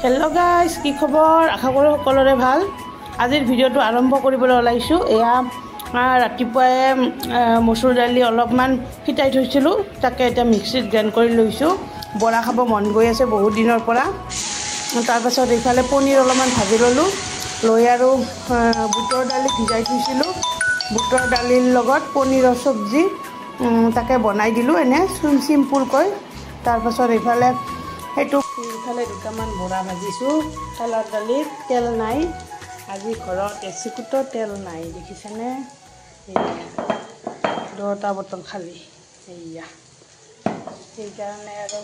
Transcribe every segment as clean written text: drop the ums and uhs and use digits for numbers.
hello guys की खबर आशा करो सकलोरे ভাল আজিৰ ভিডিওটো আৰম্ভ কৰিবলৈ ওলাইছো এয়া ৰাতিপুৱাই মসুৰ দালি অলপমান ফিটাই থৈছিলো তাকে এটা মিক্সিত গ্ৰাইণ্ড কৰি লৈছো বৰা খাব মন গৈ আছে বহুত দিনৰ পৰা তাৰ পাছত ইফালে পনীৰ অলপমান ভাজি ললো লৈ আৰু বুটৰ দালি ভিজাই থৈছিলো বুটৰ দালিৰ লগত পনীৰৰ সবজি তাকে বনাই দিলো এনে সিম্পল কৈ তাৰ পাছত ইফালে হেতু ইফালে দুটামান বৰা ভাজিছো কালাৰ দালিত তেল নাই আজি ঘৰত এচিকুটো তেল নাই দেখিছেনে দুটা বটল খালি এইয়া এই কাৰণে আৰু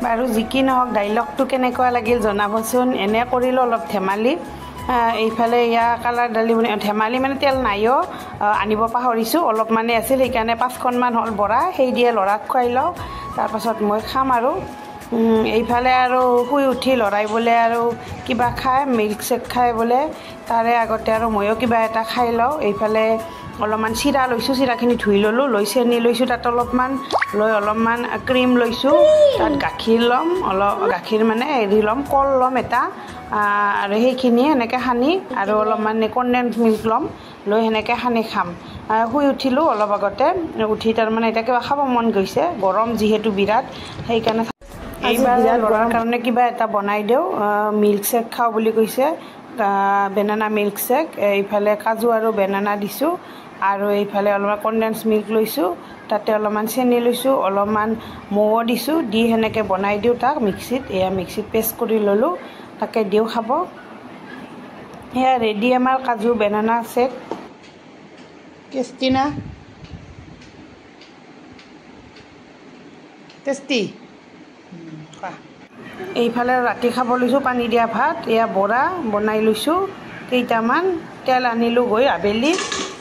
বাৰু জিকি নহক ডাইলগটো কেনেকুৱা লাগিল জনাবচোন এনে কৰিলো অলপ ধেমালি এইফালে ইয়া কালাৰ দালি ধেমালি মানে তেল নাইও আনিব পাহৰিছো অলপ মানে আছিল সেই কাৰণে 5খন মান হল বৰা সেই দিয়ে লৰাক খুৱাই লও তাৰ পাছত মই খাম আৰু এইফালে আৰু শুই উঠি লৰাই বলে আৰু কিবা খায় মিল্ক শেক খায় বলে তাৰে আগতে আৰু ময়ো কিবা এটা খাই লও এইফালে অলপমান চিৰা লৈছো চিৰাখিনি ধুই ললো লৈ চেনি লৈছো তাত অলপমান লৈ অলপমান ক্ৰীম লৈছো তাত গাখীৰ লম গাখীৰ মানে এৰি লম কল লম এটা আৰু সেইখিনি এনেকৈ সানি আৰু অলপমান কনডেন্স মিল্ক লম লৈ এনেকৈ সানি খাম শুই উঠিলো অলপ আগতে উঠি তাৰ মানে এটা কিবা খাব মন গৈছে গৰম যিহেতু বিৰাট সেই কাৰণে এইবাৰ লৰাৰ কাৰণে কিবা এটা বনাই দেও মিল্ক শেক খাও বুলি কৈছে বেনানা মিল্ক শেক এইফালে কাজু আৰু বেনানা দিছো আৰু এইফালে অলপমান কনডেন্স মিল্ক লৈছো তাতে অলপমান চেনি লৈছো অলপমান মৌ দিছো দি হেনেকে বনাই দিও তাক মিক্সিত এয়া মিক্সিত পেষ্ট কৰি ললো তাকে দিও খাব এয়া ৰেডি আমাৰ কাজু বেনানা শেক টেষ্টি এইফালে ৰাতি খাব লৈছো পানী দিয়া ভাত এয়া বৰা বনাই লৈছো কেইটামান তেল আনিলো গৈ আবেলি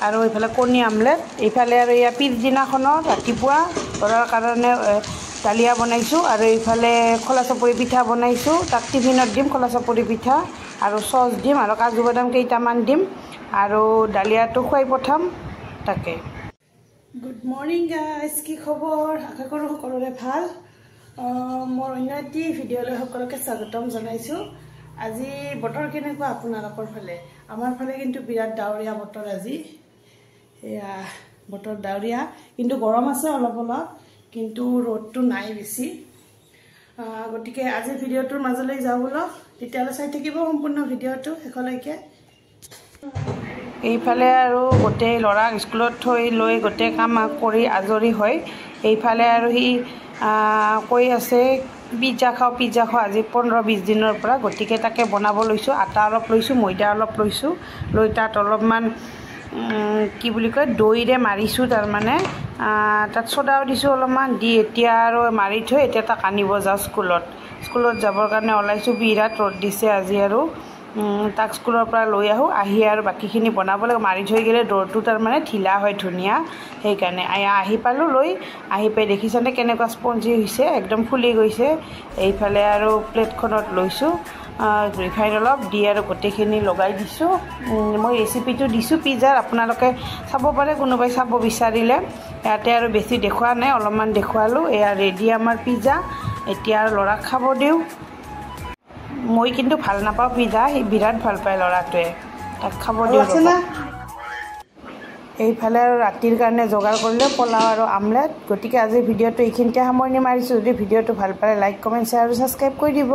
আৰু এইফালে কণী আমলেট এইফালে আৰু এয়া পিছদিনাখনৰ ৰাতিপুৱা ঘৰৰ কাৰণে দালিয়া বনাইছো আৰু এইফালে খোলা চাপৰি পিঠা বনাইছো তাক টিফিনত দিম খোলা চাপৰি পিঠা আৰু সস দিম আৰু কাজু বাদাম কেইটামান দিম আৰু দালিয়াটো খুৱাই পঠাম তাকে গুড মৰ্নিং গাইস কি খবৰ আশা কৰো সকলোৰে ভাল মোৰ অন্যটি ভিডিঅ'লৈ সকলোকে স্বাগতম জনাইছো আজি বতৰ কেনেকুৱা আপোনালোকৰ ফালে আমাৰ ফালে কিন্তু বিৰাট ডাৱৰীয়া বতৰ আজি এয়া বতৰ ডাৱৰীয়া কিন্তু গৰম আছে অলপ অলপ কিন্তু ৰ'দটো নাই বেছি গতিকে আজি ভিডিঅ'টোৰ মাজলৈ যাওঁ বলক তেতিয়ালৈ চাই থাকিব সম্পূৰ্ণ ভিডিঅ'টো শেষলৈকে এইফালে আৰু গোটেই ল'ৰাক স্কুলত থৈ লৈ গোটেই কাম কৰি আজৰি হয় এইফালে আৰু সি কৈ আছে পিজ্জা খাও আজি 15-20 দিনৰ পৰা গতিকে তাকে বনাব লৈছো আটা অলপ লৈছো ময়দা অলপ লৈছো লৈ তাত অলপমান কি বুলি কয় দৈৰে মাৰিছো তাৰ মানে তাত সোডাও দিছো অলপমান দি এতিয়া আৰু মাৰি থৈ এতিয়া তাক আনিব যাও স্কুলত যাবৰ কাৰণে ওলাইছো বিৰাট ৰ'দ দিছে আজি আৰু তাক স্কুলৰ পৰা লৈ আহি আৰু বাকিখিনি বনাবলৈ মাৰি থৈ গেলে দৰটো তাৰ মানে ঢিলা হয় ধুনিয়া সেই কাৰণে আহি পালো লৈ আহি পাই দেখিছনে কেনেকুৱা স্পঞ্জি হৈছে একদম ফুলি গৈছে এইফালে আৰু প্লেটখনত লৈছো ৰিফাইন অলপ দি আৰু গোটেইখিনি লগাই দিছো মই ৰেচিপিটো দিছো পিজ্জাৰ আপোনালোকে চাব পাৰে কোনোবাই চাব বিচাৰিলে ইয়াতে আৰু বেছি দেখুৱা নাই অলপমান দেখুৱালো এয়া ৰেডি আমাৰ পিজ্জা এতিয়া আৰু লৰাক খাব দিও মই কিন্তু ভাল নাপাও পিজ্জা হি বিৰাট ভাল পায় লৰাটোৱে তাক খাব দিও এইফালে আৰু ৰাতিৰ কাৰণে যোগাৰ কৰিলে পোলাও আৰু আমলেট গতিকে আজি ভিডিঅ'টো এইখিনিতে সামৰণি মাৰিছো যদি ভিডিঅ'টো ভাল পালে লাইক কমেন্ট শ্বেয়াৰ আৰু সাবস্ক্ৰাইব কৰি দিব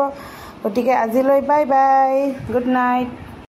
গতিকে আজিলৈ বাই বাই গুড নাইট